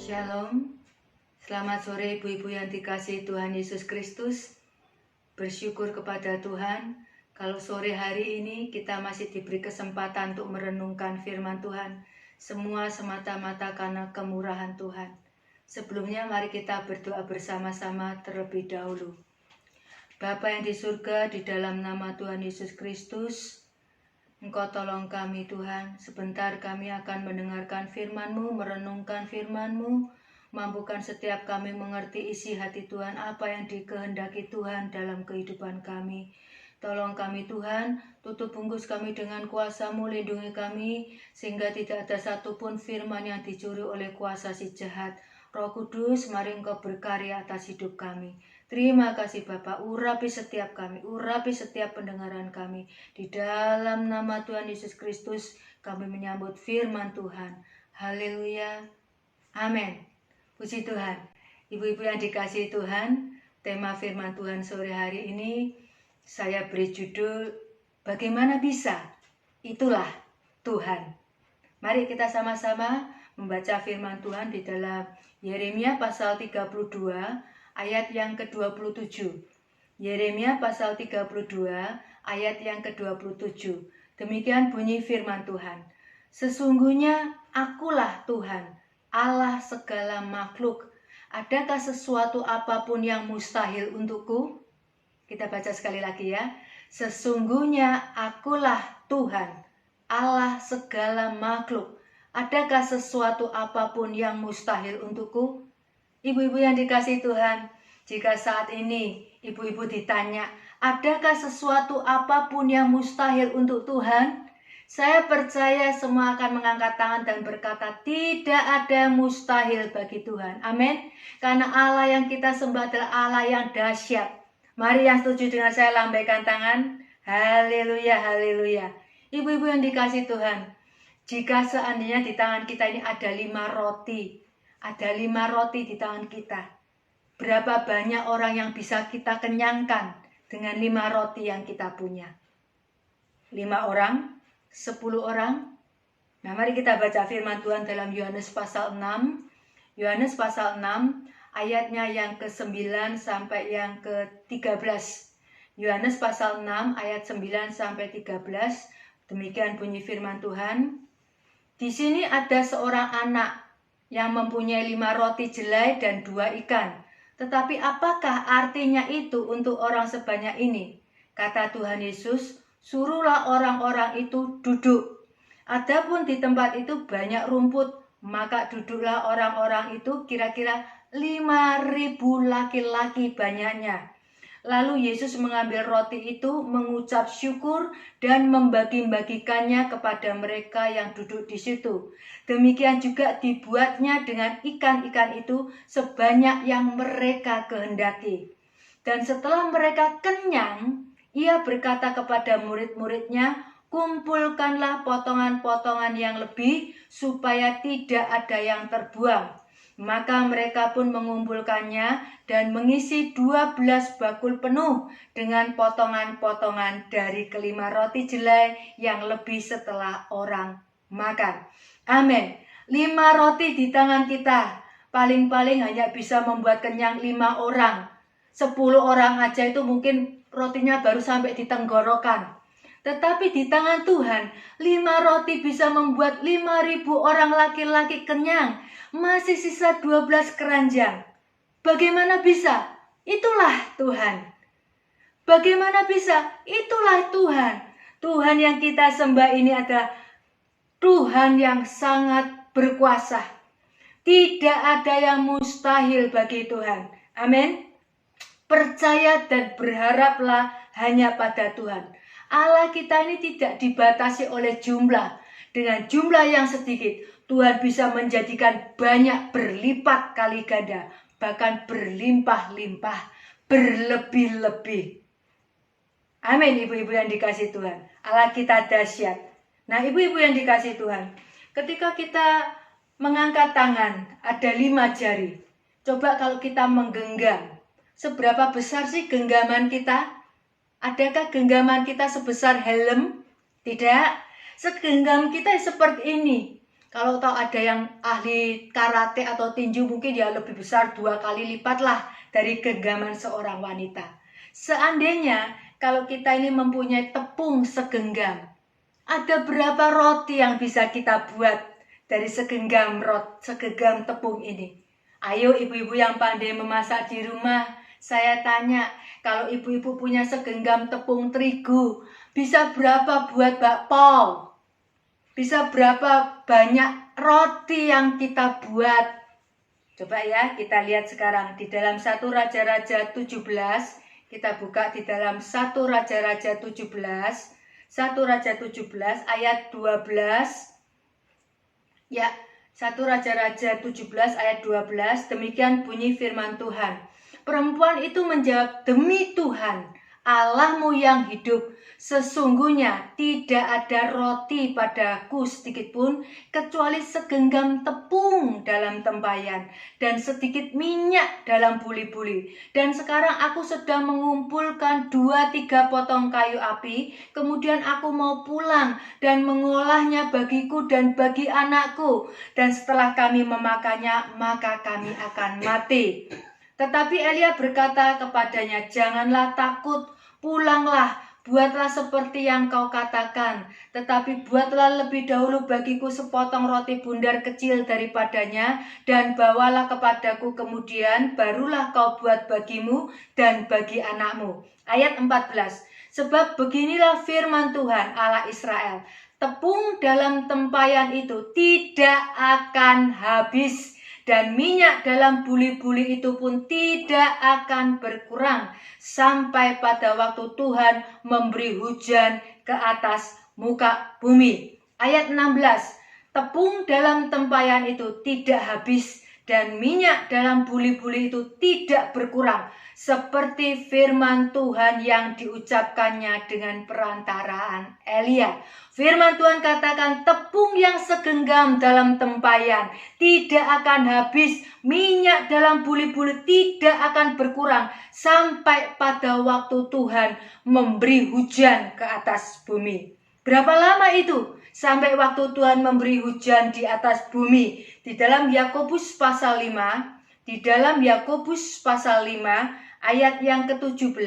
Shalom, selamat sore ibu-ibu yang dikasihi Tuhan Yesus Kristus. Bersyukur kepada Tuhan kalau sore hari ini kita masih diberi kesempatan untuk merenungkan firman Tuhan. Semua semata-mata karena kemurahan Tuhan. Sebelumnya mari kita berdoa bersama-sama terlebih dahulu. Bapa yang di surga, di dalam nama Tuhan Yesus Kristus, Engkau tolong kami Tuhan, sebentar kami akan mendengarkan firman-Mu, merenungkan firman-Mu, mampukan setiap kami mengerti isi hati Tuhan, apa yang dikehendaki Tuhan dalam kehidupan kami. Tolong kami Tuhan, tutup bungkus kami dengan kuasa-Mu, lindungi kami, sehingga tidak ada satupun firman yang dicuri oleh kuasa si jahat. Roh Kudus, mari Engkau berkarya atas hidup kami. Terima kasih Bapak, urapi setiap kami, urapi setiap pendengaran kami. Di dalam nama Tuhan Yesus Kristus, kami menyambut firman Tuhan. Haleluya, amin. Puji Tuhan. Ibu-ibu yang dikasihi Tuhan, tema firman Tuhan sore hari ini, saya beri judul, Bagaimana Bisa? Itulah Tuhan. Mari kita sama-sama membaca firman Tuhan di dalam Yeremia pasal 32, ayat yang ke-27. Yeremia pasal 32 ayat yang ke-27. Demikian bunyi firman Tuhan. Sesungguhnya akulah Tuhan, Allah segala makhluk. Adakah sesuatu apapun yang mustahil untukku? Kita baca sekali lagi ya. Sesungguhnya akulah Tuhan, Allah segala makhluk. Adakah sesuatu apapun yang mustahil untukku? Ibu-ibu yang dikasihi Tuhan, jika saat ini ibu-ibu ditanya, adakah sesuatu apapun yang mustahil untuk Tuhan? Saya percaya semua akan mengangkat tangan dan berkata, tidak ada mustahil bagi Tuhan. Amin. Karena Allah yang kita sembah adalah Allah yang dahsyat. Mari yang setuju dengan saya lambaikan tangan. Haleluya, haleluya. Ibu-ibu yang dikasihi Tuhan, jika seandainya di tangan kita ini ada 5 roti, ada 5 roti di tangan kita. Berapa banyak orang yang bisa kita kenyangkan dengan 5 roti yang kita punya? 5 orang? 10 orang? Nah, mari kita baca firman Tuhan dalam Yohanes pasal 6. Yohanes pasal 6 ayatnya yang ke-9 sampai yang ke-13. Yohanes pasal 6 ayat 9 sampai 13. Demikian bunyi firman Tuhan. Di sini ada seorang anak yang mempunyai 5 roti jelai dan 2 ikan. Tetapi apakah artinya itu untuk orang sebanyak ini? Kata Tuhan Yesus, suruhlah orang-orang itu duduk. Adapun di tempat itu banyak rumput, maka duduklah orang-orang itu kira-kira 5.000 laki-laki banyaknya. Lalu Yesus mengambil roti itu, mengucap syukur dan membagi-bagikannya kepada mereka yang duduk di situ. Demikian juga dibuatnya dengan ikan-ikan itu sebanyak yang mereka kehendaki. Dan setelah mereka kenyang, ia berkata kepada murid-muridnya, kumpulkanlah potongan-potongan yang lebih supaya tidak ada yang terbuang. Maka mereka pun mengumpulkannya dan mengisi 12 bakul penuh dengan potongan-potongan dari kelima roti jelai yang lebih setelah orang makan. Amin. 5 roti di tangan kita paling-paling hanya bisa membuat kenyang 5 orang. 10 orang aja itu mungkin rotinya baru sampai di tenggorokan. Tetapi di tangan Tuhan, 5 roti bisa membuat 5.000 orang laki-laki kenyang. Masih sisa 12 keranjang. Bagaimana bisa? Itulah Tuhan. Bagaimana bisa? Itulah Tuhan. Tuhan yang kita sembah ini adalah Tuhan yang sangat berkuasa. Tidak ada yang mustahil bagi Tuhan. Amin. Percaya dan berharaplah hanya pada Tuhan. Allah kita ini tidak dibatasi oleh jumlah. Dengan jumlah yang sedikit, Tuhan bisa menjadikan banyak berlipat kali ganda, bahkan berlimpah-limpah, berlebih-lebih. Amin, ibu-ibu yang dikasihi Tuhan. Allah kita dahsyat. Nah, ibu-ibu yang dikasihi Tuhan, ketika kita mengangkat tangan, ada 5 jari. Coba kalau kita menggenggam, seberapa besar sih genggaman kita? Adakah genggaman kita sebesar helm? Tidak. Segenggam kita seperti ini. Kalau tahu ada yang ahli karate atau tinju, mungkin ya lebih besar 2 kali lipat lah dari genggaman seorang wanita. Seandainya kalau kita ini mempunyai tepung segenggam, ada berapa roti yang bisa kita buat dari segenggam tepung ini? Ayo ibu-ibu yang pandai memasak di rumah, saya tanya, kalau ibu-ibu punya segenggam tepung terigu, bisa berapa buat bakpao? Bisa berapa banyak roti yang kita buat? Coba ya, kita lihat sekarang di dalam 1 Raja-Raja 17, kita buka di dalam 1 Raja-Raja 17, 1 Raja 17 ayat 12. Ya, 1 Raja-Raja 17 ayat 12, demikian bunyi firman Tuhan. Perempuan itu menjawab, demi Tuhan, Allahmu yang hidup, sesungguhnya tidak ada roti padaku sedikit pun, kecuali segenggam tepung dalam tempayan, dan sedikit minyak dalam buli-buli. Dan sekarang aku sedang mengumpulkan 2-3 potong kayu api, kemudian aku mau pulang dan mengolahnya bagiku dan bagi anakku. Dan setelah kami memakannya, maka kami akan mati. Tetapi Elia berkata kepadanya, janganlah takut, pulanglah, buatlah seperti yang kau katakan. Tetapi buatlah lebih dahulu bagiku sepotong roti bundar kecil daripadanya, dan bawalah kepadaku, kemudian barulah kau buat bagimu dan bagi anakmu. Ayat 14. Sebab beginilah firman Tuhan Allah Israel, tepung dalam tempayan itu tidak akan habis, dan minyak dalam buli-buli itu pun tidak akan berkurang sampai pada waktu Tuhan memberi hujan ke atas muka bumi. Ayat 16. Tepung dalam tempayan itu tidak habis dan minyak dalam buli-buli itu tidak berkurang, seperti firman Tuhan yang diucapkannya dengan perantaraan Elia. Firman Tuhan katakan, tepung yang segenggam dalam tempayan tidak akan habis, minyak dalam buli-buli tidak akan berkurang sampai pada waktu Tuhan memberi hujan ke atas bumi. Berapa lama itu? Sampai waktu Tuhan memberi hujan di atas bumi. Di dalam Yakobus pasal 5, di dalam Yakobus pasal 5 ayat yang ke-17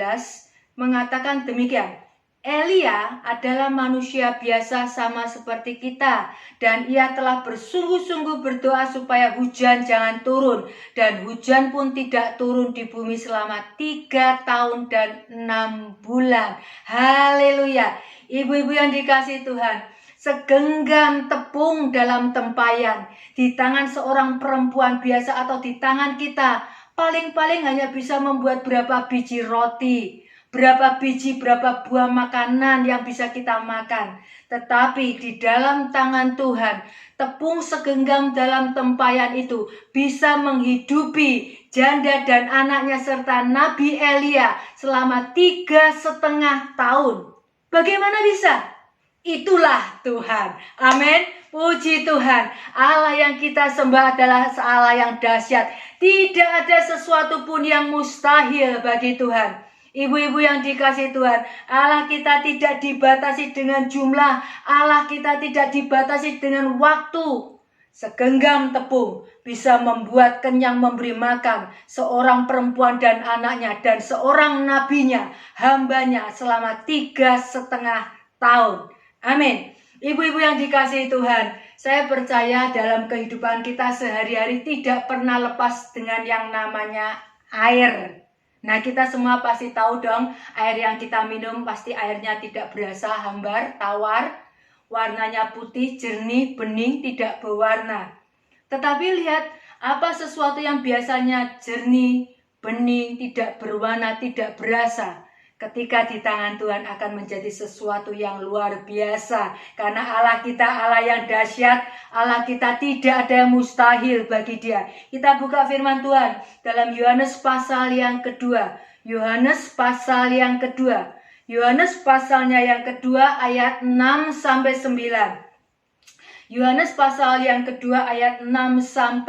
mengatakan demikian. Elia adalah manusia biasa sama seperti kita, dan ia telah bersungguh-sungguh berdoa supaya hujan jangan turun, dan hujan pun tidak turun di bumi selama 3 tahun dan 6 bulan. Haleluya. Ibu-ibu yang dikasihi Tuhan, segenggam tepung dalam tempayan di tangan seorang perempuan biasa atau di tangan kita, paling-paling hanya bisa membuat berapa biji roti, berapa biji, berapa buah makanan yang bisa kita makan. Tetapi di dalam tangan Tuhan, tepung segenggam dalam tempayan itu bisa menghidupi janda dan anaknya serta Nabi Elia selama 3,5 tahun. Bagaimana bisa? Itulah Tuhan. Amin. Puji Tuhan. Allah yang kita sembah adalah Allah yang dahsyat. Tidak ada sesuatu pun yang mustahil bagi Tuhan. Ibu-ibu yang dikasihi Tuhan, Allah kita tidak dibatasi dengan jumlah, Allah kita tidak dibatasi dengan waktu. Segenggam tepung bisa membuat kenyang, memberi makan seorang perempuan dan anaknya dan seorang nabinya, hambanya selama 3,5 tahun. Amin. Ibu-ibu yang dikasihi Tuhan, saya percaya dalam kehidupan kita sehari-hari tidak pernah lepas dengan yang namanya air. Nah, kita semua pasti tahu dong, air yang kita minum pasti airnya tidak berasa hambar, tawar, warnanya putih, jernih, bening, tidak berwarna. Tetapi lihat, apa sesuatu yang biasanya jernih, bening, tidak berwarna, tidak berasa, ketika di tangan Tuhan akan menjadi sesuatu yang luar biasa. Karena Allah kita Allah yang dahsyat, Allah kita tidak ada yang mustahil bagi Dia. Kita buka firman Tuhan dalam Yohanes pasal yang kedua. Yohanes pasal yang kedua. Yohanes pasalnya yang kedua ayat 6-9. Yohanes pasal yang kedua ayat 6-9.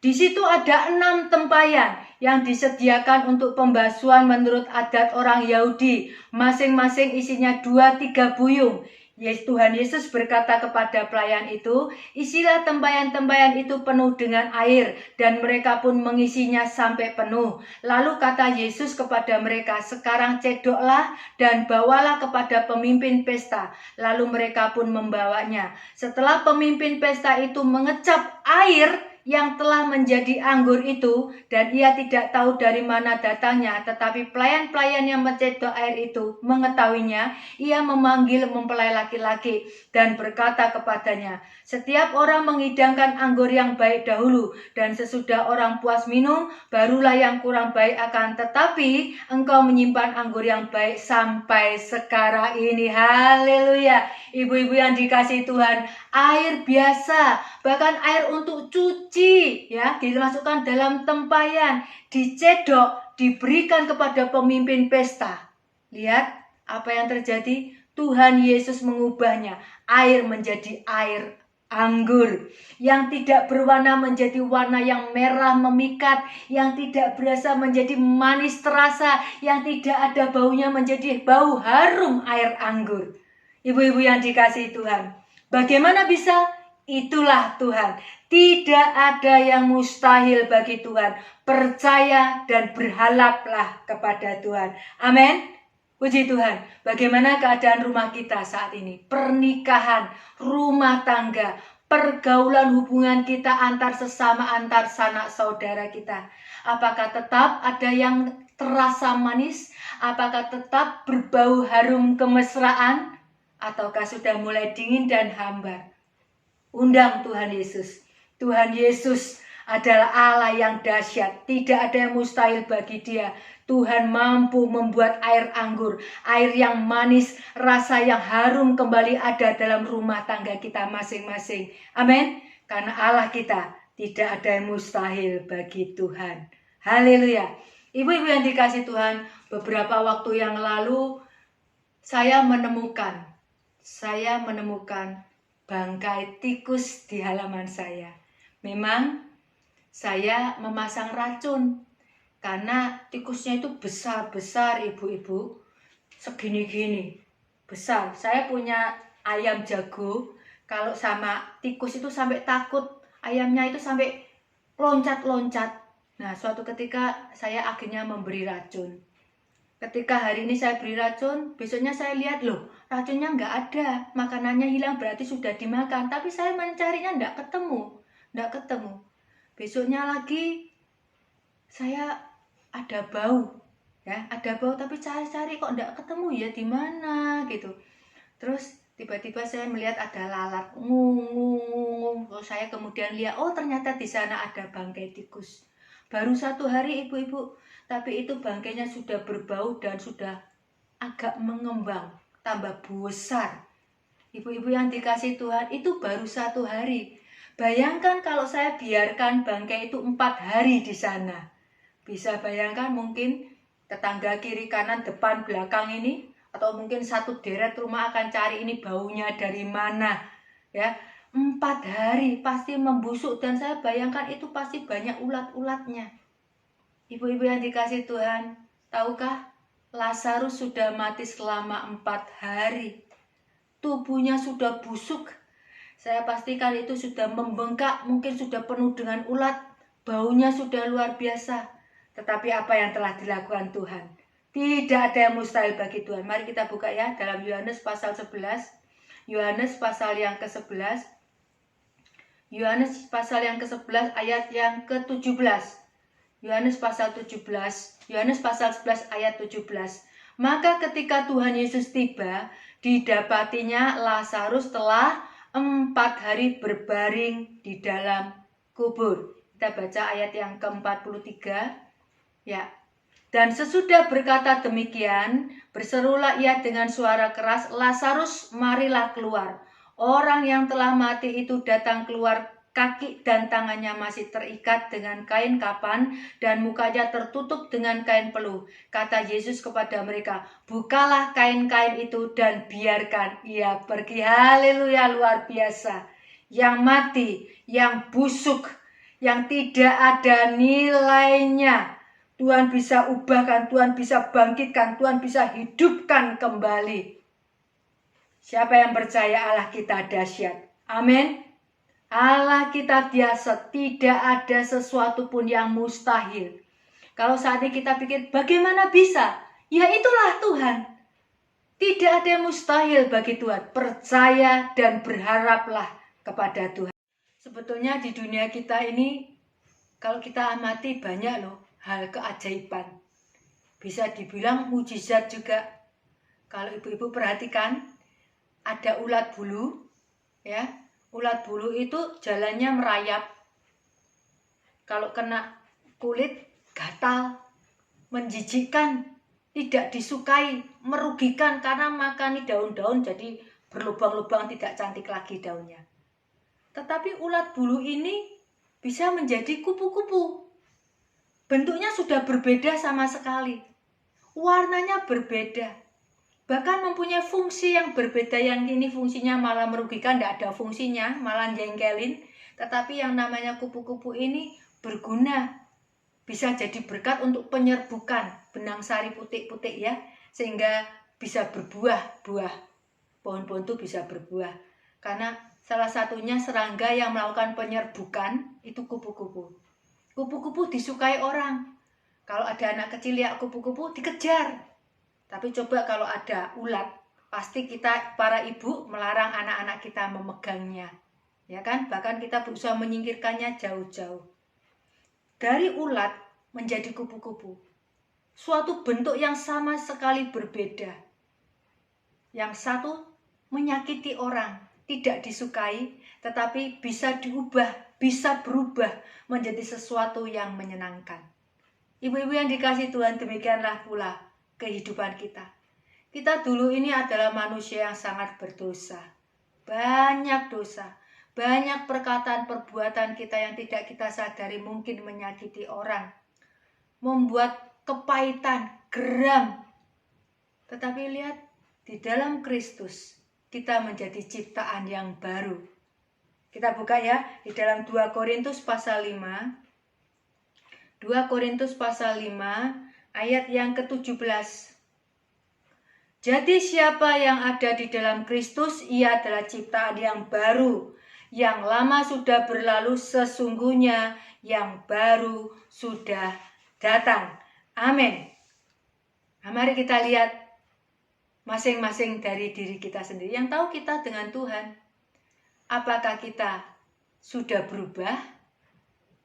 Di situ ada 6 tempayan yang disediakan untuk pembasuhan menurut adat orang Yahudi. Masing-masing isinya 2-3 buyung. Tuhan Yesus berkata kepada pelayan itu, isilah tempayan-tempayan itu penuh dengan air, dan mereka pun mengisinya sampai penuh. Lalu kata Yesus kepada mereka, sekarang cedoklah dan bawalah kepada pemimpin pesta. Lalu mereka pun membawanya. Setelah pemimpin pesta itu mengecap air yang telah menjadi anggur itu, dan ia tidak tahu dari mana datangnya, tetapi pelayan-pelayan yang mencedok air itu mengetahuinya. Ia memanggil mempelai laki-laki dan berkata kepadanya, setiap orang menghidangkan anggur yang baik dahulu, dan sesudah orang puas minum, barulah yang kurang baik akan, tetapi engkau menyimpan anggur yang baik sampai sekarang ini. Haleluya. Ibu-ibu yang dikasihi Tuhan, air biasa, bahkan air untuk cuci, ya, dimasukkan dalam tempayan, dicedok, diberikan kepada pemimpin pesta. Lihat apa yang terjadi. Tuhan Yesus mengubahnya, air menjadi air anggur yang tidak berwarna menjadi warna yang merah memikat, yang tidak berasa menjadi manis terasa, yang tidak ada baunya menjadi bau harum air anggur. Ibu-ibu yang dikasihi Tuhan, bagaimana bisa? Itulah Tuhan. Tidak ada yang mustahil bagi Tuhan. Percaya dan berharaplah kepada Tuhan. Amin. Puji Tuhan. Bagaimana keadaan rumah kita saat ini? Pernikahan, rumah tangga, pergaulan hubungan kita antar sesama, antar sanak saudara kita. Apakah tetap ada yang terasa manis? Apakah tetap berbau harum kemesraan? Ataukah sudah mulai dingin dan hambar? Undang Tuhan Yesus. Tuhan Yesus adalah Allah yang dahsyat. Tidak ada yang mustahil bagi Dia. Tuhan mampu membuat air anggur, air yang manis, rasa yang harum kembali ada dalam rumah tangga kita masing-masing. Amin. Karena Allah kita tidak ada yang mustahil bagi Tuhan. Haleluya. Ibu-ibu yang dikasihi Tuhan, beberapa waktu yang lalu saya menemukan bangkai tikus di halaman saya. Memang saya memasang racun karena tikusnya itu besar-besar, ibu-ibu, segini-gini, besar. Saya punya ayam jago, kalau sama tikus itu sampai takut, ayamnya itu sampai loncat-loncat. Nah, suatu ketika saya akhirnya memberi racun. Ketika hari ini saya beri racun, besoknya saya lihat, loh, racunnya nggak ada, makanannya hilang, berarti sudah dimakan. Tapi saya mencarinya nggak ketemu. Besoknya lagi saya ada bau, ya, tapi cari-cari kok nggak ketemu ya, di mana gitu. Terus tiba-tiba saya melihat ada lalat, ngung. Saya kemudian lihat, oh ternyata di sana ada bangkai tikus. Baru 1 hari, ibu-ibu, tapi itu bangkainya sudah berbau dan sudah agak mengembang, tambah besar. Ibu-ibu yang dikasihi Tuhan, itu baru 1 hari. Bayangkan kalau saya biarkan bangkai itu 4 hari di sana. Bisa bayangkan mungkin tetangga kiri kanan depan belakang ini, atau mungkin satu deret rumah akan cari ini baunya dari mana, ya. 4 hari pasti membusuk, dan saya bayangkan itu pasti banyak ulat-ulatnya. Ibu-ibu yang dikasihi Tuhan, tahukah Lazarus sudah mati selama 4 hari. Tubuhnya sudah busuk. Saya pastikan itu sudah membengkak, mungkin sudah penuh dengan ulat, baunya sudah luar biasa. Tetapi apa yang telah dilakukan Tuhan? Tidak ada yang mustahil bagi Tuhan. Mari kita buka ya dalam Yohanes pasal 11. Yohanes pasal yang ke-11. Yohanes pasal yang ke-11 ayat yang ke-17. Yohanes pasal 17. Yohanes pasal 11 ayat 17. Maka ketika Tuhan Yesus tiba, didapatinya Lazarus telah 4 hari berbaring di dalam kubur. Kita baca ayat yang ke-43. Ya. Dan sesudah berkata demikian, berserulah ia dengan suara keras, Lazarus, marilah keluar. Orang yang telah mati itu datang keluar, kaki dan tangannya masih terikat dengan kain kapan, dan mukanya tertutup dengan kain peluh. Kata Yesus kepada mereka, bukalah kain-kain itu dan biarkan ia pergi. Haleluya, luar biasa. Yang mati, yang busuk, yang tidak ada nilainya, Tuhan bisa ubahkan, Tuhan bisa bangkitkan, Tuhan bisa hidupkan kembali. Siapa yang percaya Allah kita dahsyat? Amin. Allah kita biasa, tidak ada sesuatu pun yang mustahil. Kalau saat ini kita pikir bagaimana bisa? Ya itulah Tuhan. Tidak ada yang mustahil bagi Tuhan. Percaya dan berharaplah kepada Tuhan. Sebetulnya di dunia kita ini, kalau kita amati banyak loh hal keajaiban. Bisa dibilang mujizat juga. Kalau ibu-ibu perhatikan, ada ulat bulu, ya. Ulat bulu itu jalannya merayap. Kalau kena kulit, gatal, menjijikkan, tidak disukai, merugikan karena makani daun-daun jadi berlubang-lubang, tidak cantik lagi daunnya. Tetapi ulat bulu ini bisa menjadi kupu-kupu. Bentuknya sudah berbeda sama sekali. Warnanya berbeda. Bahkan mempunyai fungsi yang berbeda, yang ini fungsinya malah merugikan, tidak ada fungsinya, malah jengkelin. Tetapi yang namanya kupu-kupu ini berguna, bisa jadi berkat untuk penyerbukan benang sari putik-putik ya, sehingga bisa berbuah, buah pohon-pohon itu bisa berbuah. Karena salah satunya serangga yang melakukan penyerbukan itu kupu-kupu. Kupu-kupu disukai orang. Kalau ada anak kecil lihat kupu-kupu dikejar. Tapi coba kalau ada ulat, pasti kita para ibu melarang anak-anak kita memegangnya. Ya kan? Bahkan kita berusaha menyingkirkannya jauh-jauh. Dari ulat menjadi kupu-kupu. Suatu bentuk yang sama sekali berbeda. Yang satu menyakiti orang, tidak disukai, tetapi bisa diubah, bisa berubah menjadi sesuatu yang menyenangkan. Ibu-ibu yang dikasihi Tuhan, demikianlah pula kehidupan kita. Kita dulu ini adalah manusia yang sangat berdosa. Banyak dosa. Banyak perkataan perbuatan kita yang tidak kita sadari mungkin menyakiti orang. Membuat kepahitan, geram. Tetapi lihat, di dalam Kristus kita menjadi ciptaan yang baru. Kita buka ya di dalam 2 Korintus pasal 5. 2 Korintus pasal 5 ayat yang ke-17. Jadi siapa yang ada di dalam Kristus, ia adalah ciptaan yang baru. Yang lama sudah berlalu, sesungguhnya yang baru sudah datang. Amin. Nah, mari kita lihat masing-masing dari diri kita sendiri. Yang tahu kita dengan Tuhan. Apakah kita sudah berubah?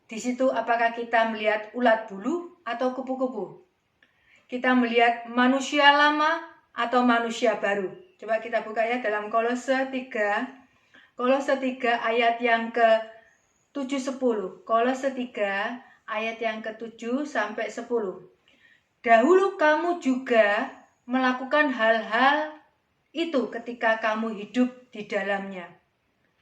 Di situ apakah kita melihat ulat bulu atau kupu-kupu? Kita melihat manusia lama atau manusia baru. Coba kita buka ya dalam Kolose 3. Kolose 3 ayat yang ke-7-10. Kolose 3 ayat yang ke-7 sampai 10. Dahulu kamu juga melakukan hal-hal itu ketika kamu hidup di dalamnya.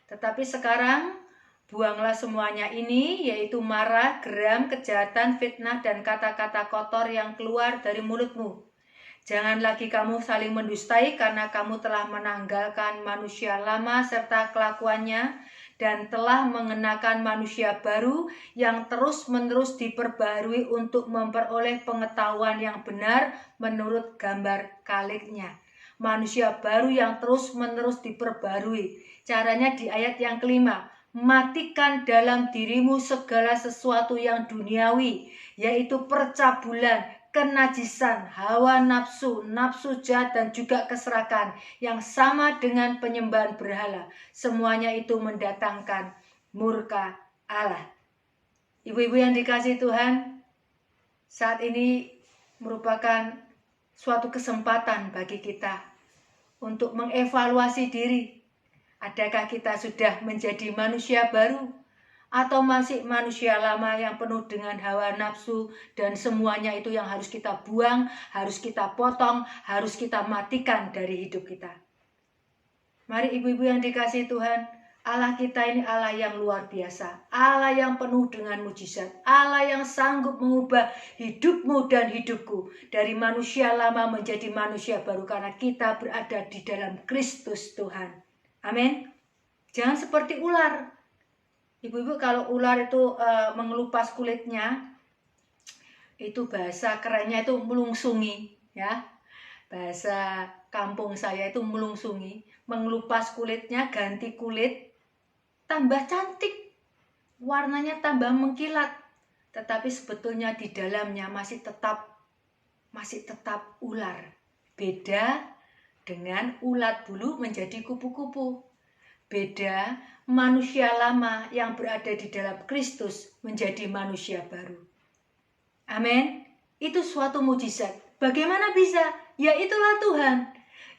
Tetapi sekarang buanglah semuanya ini, yaitu marah, geram, kejahatan, fitnah, dan kata-kata kotor yang keluar dari mulutmu. Jangan lagi kamu saling mendustai karena kamu telah menanggalkan manusia lama serta kelakuannya dan telah mengenakan manusia baru yang terus-menerus diperbarui untuk memperoleh pengetahuan yang benar menurut gambar kaliknya. Manusia baru yang terus-menerus diperbarui. Caranya di ayat yang kelima. Matikan dalam dirimu segala sesuatu yang duniawi, yaitu percabulan, kenajisan, hawa nafsu, nafsu jahat, dan juga keserakan yang sama dengan penyembahan berhala. Semuanya itu mendatangkan murka Allah. Ibu-ibu yang dikasihi Tuhan, saat ini merupakan suatu kesempatan bagi kita untuk mengevaluasi diri. Adakah kita sudah menjadi manusia baru atau masih manusia lama yang penuh dengan hawa nafsu dan semuanya itu yang harus kita buang, harus kita potong, harus kita matikan dari hidup kita. Mari ibu-ibu yang dikasihi Tuhan, Allah kita ini Allah yang luar biasa, Allah yang penuh dengan mujizat, Allah yang sanggup mengubah hidupmu dan hidupku dari manusia lama menjadi manusia baru karena kita berada di dalam Kristus Tuhan. Amin. Jangan seperti ular. Ibu-ibu kalau ular itu mengelupas kulitnya, itu bahasa kerennya itu melungsungi, ya. Bahasa kampung saya itu melungsungi, mengelupas kulitnya, ganti kulit, tambah cantik, warnanya tambah mengkilat. Tetapi sebetulnya di dalamnya masih tetap ular. Beda dengan ulat bulu menjadi kupu-kupu. Beda manusia lama yang berada di dalam Kristus menjadi manusia baru. Amin. Itu suatu mujizat. Bagaimana bisa? Ya itulah Tuhan.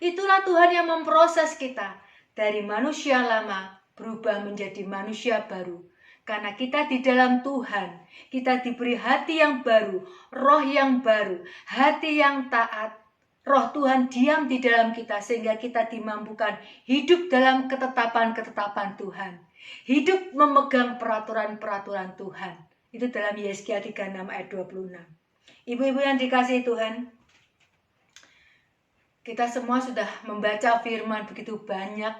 Itulah Tuhan yang memproses kita dari manusia lama berubah menjadi manusia baru. Karena kita di dalam Tuhan, kita diberi hati yang baru, roh yang baru, hati yang taat. Roh Tuhan diam di dalam kita sehingga kita dimampukan hidup dalam ketetapan-ketetapan Tuhan. Hidup memegang peraturan-peraturan Tuhan. Itu dalam Yesaya 36 ayat 26. Ibu-ibu yang dikasihi Tuhan, kita semua sudah membaca firman begitu banyak.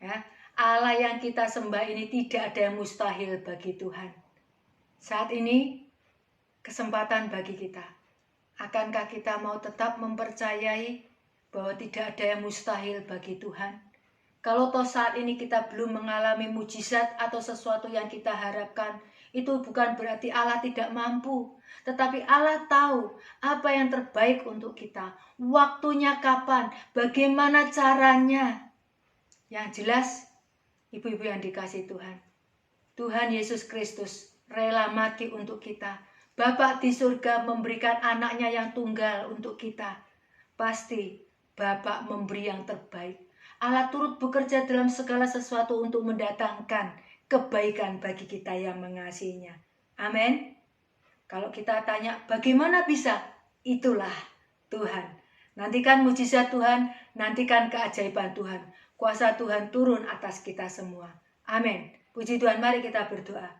Ya. Allah yang kita sembah ini tidak ada yang mustahil bagi Tuhan. Saat ini kesempatan bagi kita. Akankah kita mau tetap mempercayai bahwa tidak ada yang mustahil bagi Tuhan? Kalau toh saat ini kita belum mengalami mujizat atau sesuatu yang kita harapkan, itu bukan berarti Allah tidak mampu. Tetapi Allah tahu apa yang terbaik untuk kita. Waktunya kapan, bagaimana caranya. Yang jelas, ibu-ibu yang dikasihi Tuhan. Tuhan Yesus Kristus rela mati untuk kita. Bapa di surga memberikan anaknya yang tunggal untuk kita. Pasti Bapa memberi yang terbaik. Allah turut bekerja dalam segala sesuatu untuk mendatangkan kebaikan bagi kita yang mengasihinya. Amin. Kalau kita tanya bagaimana bisa? Itulah Tuhan. Nantikan mujizat Tuhan, nantikan keajaiban Tuhan. Kuasa Tuhan turun atas kita semua. Amin. Puji Tuhan, mari kita berdoa.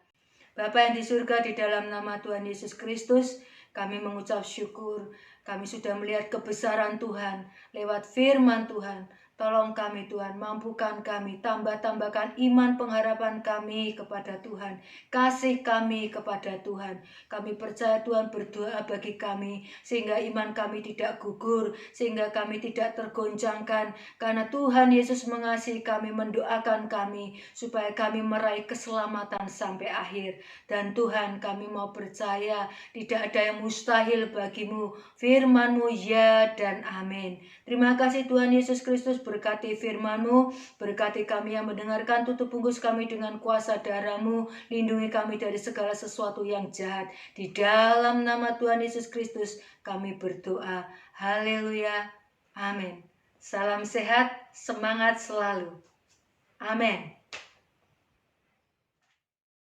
Bapa yang di surga, di dalam nama Tuhan Yesus Kristus, kami mengucap syukur. Kami sudah melihat kebesaran Tuhan lewat firman Tuhan. Tolong kami Tuhan, mampukan kami, tambahkan iman pengharapan kami kepada Tuhan. Kasih kami kepada Tuhan. Kami percaya Tuhan berdoa bagi kami, sehingga iman kami tidak gugur, sehingga kami tidak tergoncangkan. Karena Tuhan Yesus mengasihi kami, mendoakan kami, supaya kami meraih keselamatan sampai akhir. Dan Tuhan, kami mau percaya, tidak ada yang mustahil bagimu. Firman-Mu ya dan amin. Terima kasih Tuhan Yesus Kristus, berkati firman-Mu, berkati kami yang mendengarkan, tutup bungkus kami dengan kuasa darah-Mu, lindungi kami dari segala sesuatu yang jahat. Di dalam nama Tuhan Yesus Kristus kami berdoa. Haleluya. Amin. Salam sehat, semangat selalu. Amin.